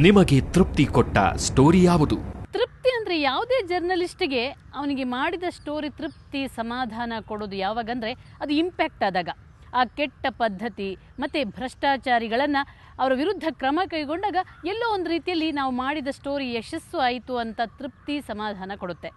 ನಿಮಗೆ ತೃಪ್ತಿ ಕೊಟ್ಟ ಸ್ಟೋರಿ ಯಾವುದು? ತೃಪ್ತಿ ಅಂದರೆ ಯಾವುದೇ ಜರ್ನಲಿಸ್ಟ್ಗೆ ಅವನಿಗೆ ಮಾಡಿದ ಸ್ಟೋರಿ ತೃಪ್ತಿ ಸಮಾಧಾನ ಕೊಡೋದು ಯಾವಾಗಂದರೆ ಅದು ಇಂಪ್ಯಾಕ್ಟ್ ಆದಾಗ, ಆ ಕೆಟ್ಟ ಪದ್ಧತಿ ಮತ್ತು ಭ್ರಷ್ಟಾಚಾರಿಗಳನ್ನು ಅವರ ವಿರುದ್ಧ ಕ್ರಮ ಕೈಗೊಂಡಾಗ ಎಲ್ಲೋ ಒಂದು ರೀತಿಯಲ್ಲಿ ನಾವು ಮಾಡಿದ ಸ್ಟೋರಿ ಯಶಸ್ಸು ಆಯಿತು ಅಂತ ತೃಪ್ತಿ ಸಮಾಧಾನ ಕೊಡುತ್ತೆ.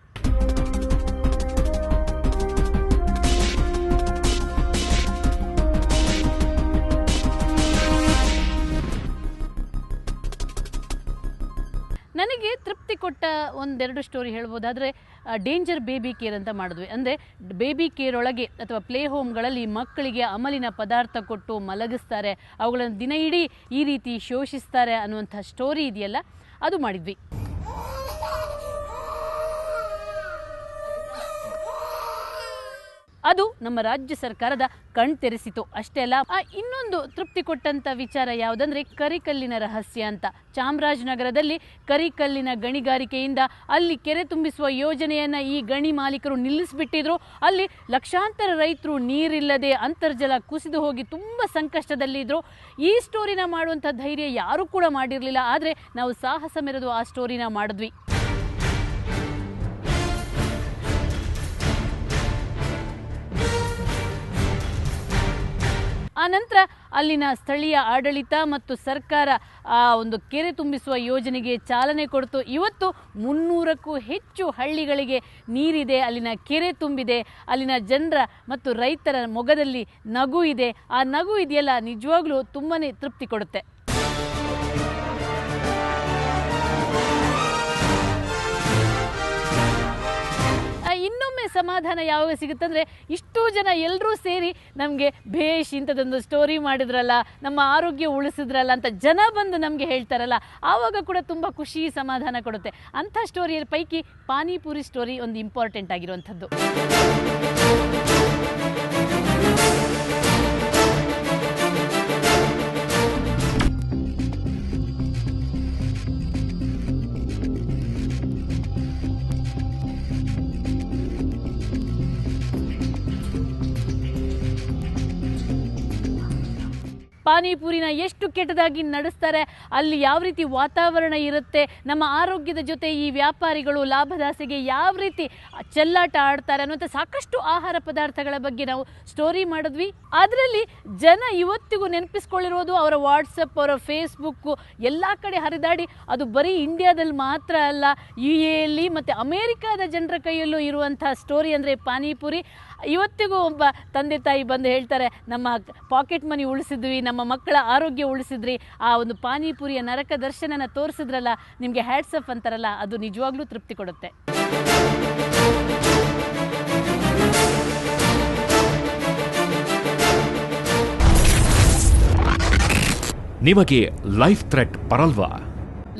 ನನಗೆ ತೃಪ್ತಿ ಕೊಟ್ಟ ಒಂದೆರಡು ಸ್ಟೋರಿ ಹೇಳ್ಬೋದಾದರೆ ಡೇಂಜರ್ ಬೇಬಿ ಕೇರ್ ಅಂತ ಮಾಡಿದ್ವಿ. ಅಂದರೆ ಬೇಬಿ ಕೇರ್ ಒಳಗೆ ಅಥವಾ ಪ್ಲೇ ಹೋಮ್ಗಳಲ್ಲಿ ಮಕ್ಕಳಿಗೆ ಅಮಲಿನ ಪದಾರ್ಥ ಕೊಟ್ಟು ಮಲಗಿಸ್ತಾರೆ, ಅವುಗಳನ್ನು ದಿನ ಇಡೀ ಈ ರೀತಿ ಶೋಷಿಸ್ತಾರೆ ಅನ್ನುವಂಥ ಸ್ಟೋರಿ ಇದೆಯಲ್ಲ, ಅದು ಮಾಡಿದ್ವಿ. ಅದು ನಮ್ಮ ರಾಜ್ಯ ಸರ್ಕಾರದ ಕಣ್ತೆರೆಸಿತು. ಅಷ್ಟೇ ಅಲ್ಲ, ಇನ್ನೊಂದು ತೃಪ್ತಿ ಕೊಟ್ಟಂಥ ವಿಚಾರ ಯಾವುದಂದರೆ ಕರಿಕಲ್ಲಿನ ರಹಸ್ಯ ಅಂತ. ಚಾಮರಾಜನಗರದಲ್ಲಿ ಕರಿಕಲ್ಲಿನ ಗಣಿಗಾರಿಕೆಯಿಂದ ಅಲ್ಲಿ ಕೆರೆ ತುಂಬಿಸುವ ಯೋಜನೆಯನ್ನು ಈ ಗಣಿ ಮಾಲೀಕರು ನಿಲ್ಲಿಸಿಬಿಟ್ಟಿದ್ರು. ಅಲ್ಲಿ ಲಕ್ಷಾಂತರ ರೈತರು ನೀರಿಲ್ಲದೆ ಅಂತರ್ಜಲ ಕುಸಿದು ಹೋಗಿ ತುಂಬ ಸಂಕಷ್ಟದಲ್ಲಿದ್ದರು. ಈ ಸ್ಟೋರಿನ ಮಾಡುವಂಥ ಧೈರ್ಯ ಯಾರೂ ಕೂಡ ಮಾಡಿರಲಿಲ್ಲ. ಆದರೆ ನಾವು ಸಾಹಸ ಮೆರೆದು ಆ ಸ್ಟೋರಿನ ಮಾಡಿದ್ವಿ. ಆನಂತರ ಅಲ್ಲಿನ ಸ್ಥಳೀಯ ಆಡಳಿತ ಮತ್ತು ಸರ್ಕಾರ ಆ ಒಂದು ಕೆರೆ ತುಂಬಿಸುವ ಯೋಜನೆಗೆ ಚಾಲನೆ ಕೊಡ್ತು. ಇವತ್ತು 300ಕ್ಕೂ ಹೆಚ್ಚು ಹಳ್ಳಿಗಳಿಗೆ ನೀರಿದೆ, ಅಲ್ಲಿನ ಕೆರೆ ತುಂಬಿದೆ, ಅಲ್ಲಿನ ಜನರ ಮತ್ತು ರೈತರ ಮೊಗದಲ್ಲಿ ನಗು ಇದೆ. ಆ ನಗು ಇದೆಯಲ್ಲ, ನಿಜವಾಗ್ಲೂ ತುಂಬಾ ತೃಪ್ತಿ ಕೊಡುತ್ತೆ. ಇನ್ನೊಮ್ಮೆ ಸಮಾಧಾನ ಯಾವಾಗ ಸಿಗುತ್ತಂದರೆ, ಇಷ್ಟೂ ಜನ ಎಲ್ಲರೂ ಸೇರಿ ನಮಗೆ ಭೇಷ್ ಇಂಥದ್ದೊಂದು ಸ್ಟೋರಿ ಮಾಡಿದ್ರಲ್ಲ, ನಮ್ಮ ಆರೋಗ್ಯ ಉಳಿಸಿದ್ರಲ್ಲ ಅಂತ ಜನ ಬಂದು ನಮಗೆ ಹೇಳ್ತಾರಲ್ಲ, ಆವಾಗ ಕೂಡ ತುಂಬ ಖುಷಿ ಸಮಾಧಾನ ಕೊಡುತ್ತೆ. ಅಂಥ ಸ್ಟೋರಿಯ ಪೈಕಿ ಪಾನಿಪುರಿ ಸ್ಟೋರಿ ಒಂದು ಇಂಪಾರ್ಟೆಂಟ್ ಆಗಿರುವಂಥದ್ದು. ಪಾನಿಪುರಿನ ಎಷ್ಟು ಕೆಟ್ಟದಾಗಿ ನಡೆಸ್ತಾರೆ, ಅಲ್ಲಿ ಯಾವ ರೀತಿ ವಾತಾವರಣ ಇರುತ್ತೆ, ನಮ್ಮ ಆರೋಗ್ಯದ ಜೊತೆ ಈ ವ್ಯಾಪಾರಿಗಳು ಲಾಭದಾಸೆಗೆ ಯಾವ ರೀತಿ ಚೆಲ್ಲಾಟ ಆಡ್ತಾರೆ ಅನ್ನುವಂಥ ಸಾಕಷ್ಟು ಆಹಾರ ಪದಾರ್ಥಗಳ ಬಗ್ಗೆ ನಾವು ಸ್ಟೋರಿ ಮಾಡಿದ್ವಿ. ಅದರಲ್ಲಿ ಜನ ಇವತ್ತಿಗೂ ನೆನಪಿಸ್ಕೊಳ್ಳಿರೋದು ಅವರ ವಾಟ್ಸಪ್, ಅವರ ಫೇಸ್ಬುಕ್ಕು ಎಲ್ಲ ಕಡೆ ಹರಿದಾಡಿ, ಅದು ಬರೀ ಇಂಡಿಯಾದಲ್ಲಿ ಮಾತ್ರ ಅಲ್ಲ, UAE ಮತ್ತು ಅಮೇರಿಕಾದ ಜನರ ಕೈಯಲ್ಲೂ ಇರುವಂಥ ಸ್ಟೋರಿ ಅಂದರೆ ಪಾನಿಪುರಿ. ಇವತ್ತಿಗೂ ಒಬ್ಬ ತಂದೆ ತಾಯಿ ಬಂದು ಹೇಳ್ತಾರೆ, ನಮ್ಮ ಪಾಕೆಟ್ ಮನಿ ಉಳಿಸಿದ್ವಿ, ನಮ್ಮ ಮಕ್ಕಳ ಆರೋಗ್ಯ ಉಳಿಸಿದ್ರಿ, ಆ ಒಂದು ಪಾನಿಪುರಿಯ ನರಕ ದರ್ಶನನ ತೋರಿಸಿದ್ರಲ್ಲ, ನಿಮಗೆ ಹ್ಯಾಟ್ಸ್ ಆಫ್ ಅಂತಾರಲ್ಲ, ಅದು ನಿಜವಾಗ್ಲೂ ತೃಪ್ತಿ ಕೊಡುತ್ತೆ. ನಿಮಗೆ ಲೈಫ್ ಥ್ರೆಟ್ ಬರಲ್ವಾ?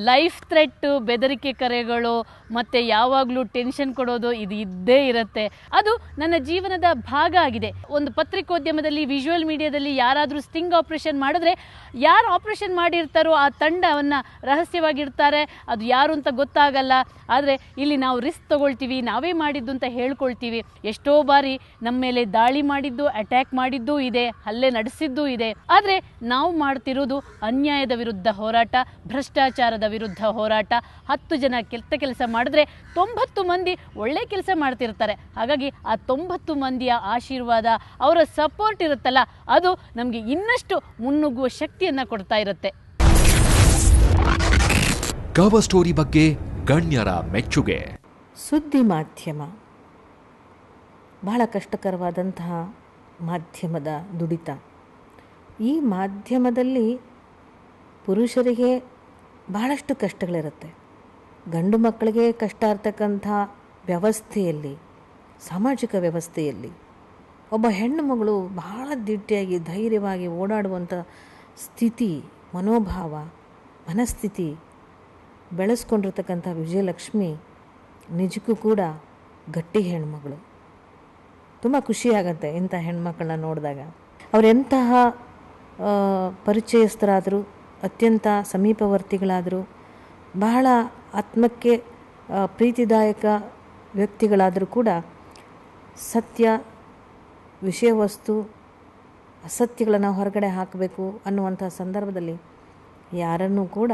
ಲೈಫ್ ಥ್ರೆಟ್ಟು, ಬೆದರಿಕೆ ಕರೆಗಳು ಮತ್ತು ಯಾವಾಗಲೂ ಟೆನ್ಷನ್ ಕೊಡೋದು ಇದು ಇದ್ದೇ ಇರುತ್ತೆ. ಅದು ನನ್ನ ಜೀವನದ ಭಾಗ ಆಗಿದೆ. ಒಂದು ಪತ್ರಿಕೋದ್ಯಮದಲ್ಲಿ, ವಿಜುವಲ್ ಮೀಡಿಯಾದಲ್ಲಿ ಯಾರಾದರೂ ಸ್ಟಿಂಗ್ ಆಪ್ರೇಷನ್ ಮಾಡಿದ್ರೆ, ಯಾರು ಆಪ್ರೇಷನ್ ಮಾಡಿರ್ತಾರೋ ಆ ತಂಡವನ್ನು ರಹಸ್ಯವಾಗಿರ್ತಾರೆ, ಅದು ಯಾರು ಅಂತ ಗೊತ್ತಾಗಲ್ಲ. ಆದರೆ ಇಲ್ಲಿ ನಾವು ರಿಸ್ಕ್ ತೊಗೊಳ್ತೀವಿ, ನಾವೇ ಮಾಡಿದ್ದು ಅಂತ ಹೇಳ್ಕೊಳ್ತೀವಿ. ಎಷ್ಟೋ ಬಾರಿ ನಮ್ಮ ಮೇಲೆ ದಾಳಿ ಮಾಡಿದ್ದು, ಅಟ್ಯಾಕ್ ಮಾಡಿದ್ದೂ ಇದೆ, ಹಲ್ಲೆ ನಡೆಸಿದ್ದೂ ಇದೆ. ಆದರೆ ನಾವು ಮಾಡ್ತಿರೋದು ಅನ್ಯಾಯದ ವಿರುದ್ಧ ಹೋರಾಟ, ಭ್ರಷ್ಟಾಚಾರದ ವಿರುದ್ಧ ಹೋರಾಟ. 10 ಜನ ಕೆಟ್ಟ ಕೆಲಸ ಮಾಡಿದ್ರೆ 90 ಮಂದಿ ಒಳ್ಳೆ ಕೆಲಸ ಮಾಡ್ತಿರ್ತಾರೆ. ಹಾಗಾಗಿ ಆ 90 ಮಂದಿಯ ಆಶೀರ್ವಾದ, ಅವರ ಸಪೋರ್ಟ್ ಇರುತ್ತಲ್ಲ, ಅದು ನಮಗೆ ಇನ್ನಷ್ಟು ಮುನ್ನುಗ್ಗುವ ಶಕ್ತಿಯನ್ನು ಕೊಡ್ತಾ ಇರುತ್ತೆ. ಕವರ್ ಸ್ಟೋರಿ ಬಗ್ಗೆ ಗಣ್ಯರ ಮೆಚ್ಚುಗೆ. ಸುದ್ದಿ ಮಾಧ್ಯಮ ಬಹಳ ಕಷ್ಟಕರವಾದಂತಹ ಮಾಧ್ಯಮದ ದುಡಿತ. ಈ ಮಾಧ್ಯಮದಲ್ಲಿ ಪುರುಷರಿಗೆ ಬಹಳಷ್ಟು ಕಷ್ಟಗಳಿರುತ್ತೆ. ಗಂಡು ಮಕ್ಕಳಿಗೆ ಕಷ್ಟ ಇರ್ತಕ್ಕಂಥ ವ್ಯವಸ್ಥೆಯಲ್ಲಿ, ಸಾಮಾಜಿಕ ವ್ಯವಸ್ಥೆಯಲ್ಲಿ ಒಬ್ಬ ಹೆಣ್ಣು ಮಗಳು ಬಹಳ ದಿಟ್ಟಿಯಾಗಿ ಧೈರ್ಯವಾಗಿ ಓಡಾಡುವಂಥ ಸ್ಥಿತಿ, ಮನೋಭಾವ, ಮನಸ್ಥಿತಿ ಬೆಳೆಸ್ಕೊಂಡಿರ್ತಕ್ಕಂಥ ವಿಜಯಲಕ್ಷ್ಮಿ ನಿಜಕ್ಕೂ ಕೂಡ ಗಟ್ಟಿ ಹೆಣ್ಮಗಳು. ತುಂಬ ಖುಷಿಯಾಗತ್ತೆ ಇಂಥ ಹೆಣ್ಮಕ್ಕಳನ್ನ ನೋಡಿದಾಗ. ಅವರೆಂತಹ ಪರಿಚಯಸ್ಥರಾದರೂ, ಅತ್ಯಂತ ಸಮೀಪವರ್ತಿಗಳಾದರೂ, ಬಹಳ ಆತ್ಮಕ್ಕೆ ಪ್ರೀತಿದಾಯಕ ವ್ಯಕ್ತಿಗಳಾದರೂ ಕೂಡ ಸತ್ಯ, ವಿಷಯವಸ್ತು, ಅಸತ್ಯಗಳನ್ನು ಹೊರಗಡೆ ಹಾಕಬೇಕು ಅನ್ನುವಂಥ ಸಂದರ್ಭದಲ್ಲಿ ಯಾರನ್ನೂ ಕೂಡ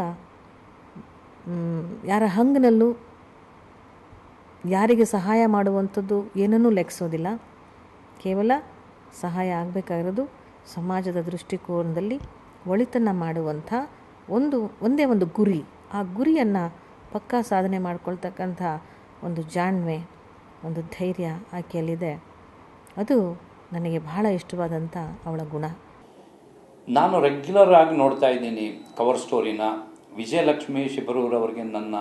ಯಾರ ಹಂಗಿನಲ್ಲೂ ಯಾರಿಗೆ ಸಹಾಯ ಮಾಡುವಂಥದ್ದು ಏನನ್ನೂ ಲೆಕ್ಕಿಸೋದಿಲ್ಲ. ಕೇವಲ ಸಹಾಯ ಆಗಬೇಕಾಗಿರೋದು ಸಮಾಜದ ದೃಷ್ಟಿಕೋನದಲ್ಲಿ ಒಳಿತನ್ನು ಮಾಡುವಂಥ ಒಂದೇ ಒಂದು ಗುರಿ. ಆ ಗುರಿಯನ್ನು ಪಕ್ಕಾ ಸಾಧನೆ ಮಾಡ್ಕೊಳ್ತಕ್ಕಂಥ ಒಂದು ಜಾಣ್ಮೆ, ಒಂದು ಧೈರ್ಯ ಆಕೆಯಲ್ಲಿದೆ. ಅದು ನನಗೆ ಬಹಳ ಇಷ್ಟವಾದಂಥ ಅವಳ ಗುಣ. ನಾನು ರೆಗ್ಯುಲರ್ ಆಗಿ ನೋಡ್ತಾ ಇದ್ದೀನಿ ಕವರ್ ಸ್ಟೋರಿನ. ವಿಜಯಲಕ್ಷ್ಮಿ ಶಿಬರೂರವರಿಗೆ ನನ್ನ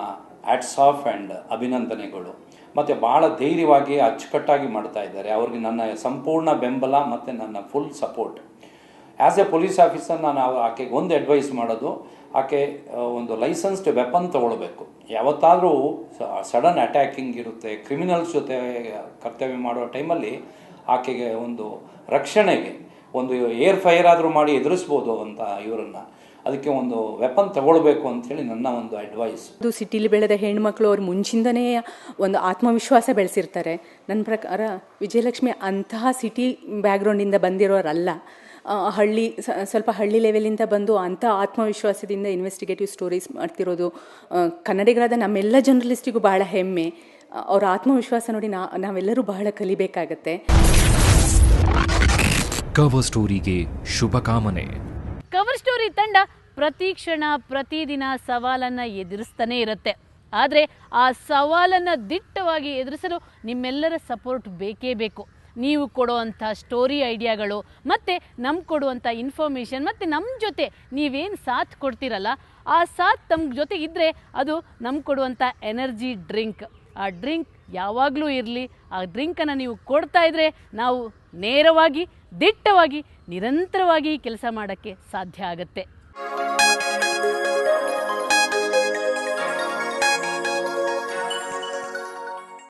ಹ್ಯಾಟ್ಸ್ ಆಫ್ ಆ್ಯಂಡ್ ಅಭಿನಂದನೆಗಳು. ಮತ್ತು ಭಾಳ ಧೈರ್ಯವಾಗಿ ಅಚ್ಚುಕಟ್ಟಾಗಿ ಮಾಡ್ತಾ ಇದ್ದಾರೆ. ಅವ್ರಿಗೆ ನನ್ನ ಸಂಪೂರ್ಣ ಬೆಂಬಲ ಮತ್ತು ನನ್ನ full support. As A police officer ನಾನು ಆಕೆಗೆ ಒಂದು ಅಡ್ವೈಸ್ ಮಾಡೋದು, ಆಕೆ ಒಂದು ಲೈಸೆನ್ಸ್ಡ್ ವೆಪನ್ ತೊಗೊಳ್ಬೇಕು. ಯಾವತ್ತಾದರೂ ಸಡನ್ ಅಟ್ಯಾಕಿಂಗ್ ಇರುತ್ತೆ, ಕ್ರಿಮಿನಲ್ಸ್ ಜೊತೆ ಕರ್ತವ್ಯ ಮಾಡೋ ಟೈಮಲ್ಲಿ ಆಕೆಗೆ ಒಂದು ರಕ್ಷಣೆಗೆ ಒಂದು ಏರ್ ಫೈರ್ ಆದರೂ ಮಾಡಿ ಎದುರಿಸ್ಬೋದು ಅಂತ ಇವರನ್ನು. ಅದಕ್ಕೆ ಒಂದು ವೆಪನ್ ತಗೊಳ್ಬೇಕು ಅಂಥೇಳಿ ನನ್ನ ಒಂದು ಅಡ್ವೈಸ್. ಅದು ಸಿಟಿಲಿ ಬೆಳೆದ ಹೆಣ್ಮಕ್ಳು ಅವ್ರು ಮುಂಚಿಂದನೇ ಒಂದು ಆತ್ಮವಿಶ್ವಾಸ ಬೆಳೆಸಿರ್ತಾರೆ. ನನ್ನ ಪ್ರಕಾರ ವಿಜಯಲಕ್ಷ್ಮಿ ಅಂತಹ ಸಿಟಿ ಬ್ಯಾಕ್ಗ್ರೌಂಡಿಂದ ಬಂದಿರೋರಲ್ಲ. ಸ್ವಲ್ಪ ಹಳ್ಳಿ ಲೆವೆಲಿಂದ ಬಂದು ಅಂಥ ಆತ್ಮವಿಶ್ವಾಸದಿಂದ ಇನ್ವೆಸ್ಟಿಗೇಟಿವ್ ಸ್ಟೋರೀಸ್ ಮಾಡ್ತಿರೋದು ಕನ್ನಡಿಗರಾದ ನಮ್ಮೆಲ್ಲ ಜರ್ನಲಿಸ್ಟಿಗೂ ಬಹಳ ಹೆಮ್ಮೆ. ಅವರ ಆತ್ಮವಿಶ್ವಾಸ ನೋಡಿ ನಾವೆಲ್ಲರೂ ಬಹಳ ಕಲಿಬೇಕಾಗತ್ತೆ. ಕವರ್ ಸ್ಟೋರಿಗೆ ಶುಭಕಾಮನೆ. ಕವರ್ ಸ್ಟೋರಿ ತಂಡ ಪ್ರತಿ ಕ್ಷಣ ಪ್ರತಿದಿನ ಸವಾಲನ್ನು ಎದುರಿಸ್ತಾನೆ ಇರುತ್ತೆ. ಆದರೆ ಆ ಸವಾಲನ್ನು ದಿಟ್ಟವಾಗಿ ಎದುರಿಸಲು ನಿಮ್ಮೆಲ್ಲರ ಸಪೋರ್ಟ್ ಬೇಕೇ ಬೇಕು. ನೀವು ಕೊಡುವಂಥ ಸ್ಟೋರಿ ಐಡಿಯಾಗಳು ಮತ್ತು ನಮ್ಗೆ ಕೊಡುವಂಥ ಇನ್ಫಾರ್ಮೇಷನ್ ಮತ್ತು ನಮ್ಮ ಜೊತೆ ನೀವೇನು ಸಾಥ್ ಕೊಡ್ತೀರಲ್ಲ, ಆ ಸಾಥ್ ನಮ್ಮ ಜೊತೆ ಇದ್ದರೆ ಅದು ನಮ್ಗೆ ಕೊಡುವಂಥ ಎನರ್ಜಿ ಡ್ರಿಂಕ್. ಆ ಡ್ರಿಂಕ್ ಯಾವಾಗಲೂ ಇರಲಿ. ಆ ಡ್ರಿಂಕನ್ನು ನೀವು ಕೊಡ್ತಾ ಇದ್ದರೆ ನಾವು ನೇರವಾಗಿ ದಿಟ್ಟವಾಗಿ ನಿರಂತರವಾಗಿ ಕೆಲಸ ಮಾಡೋಕ್ಕೆ ಸಾಧ್ಯ ಆಗುತ್ತೆ.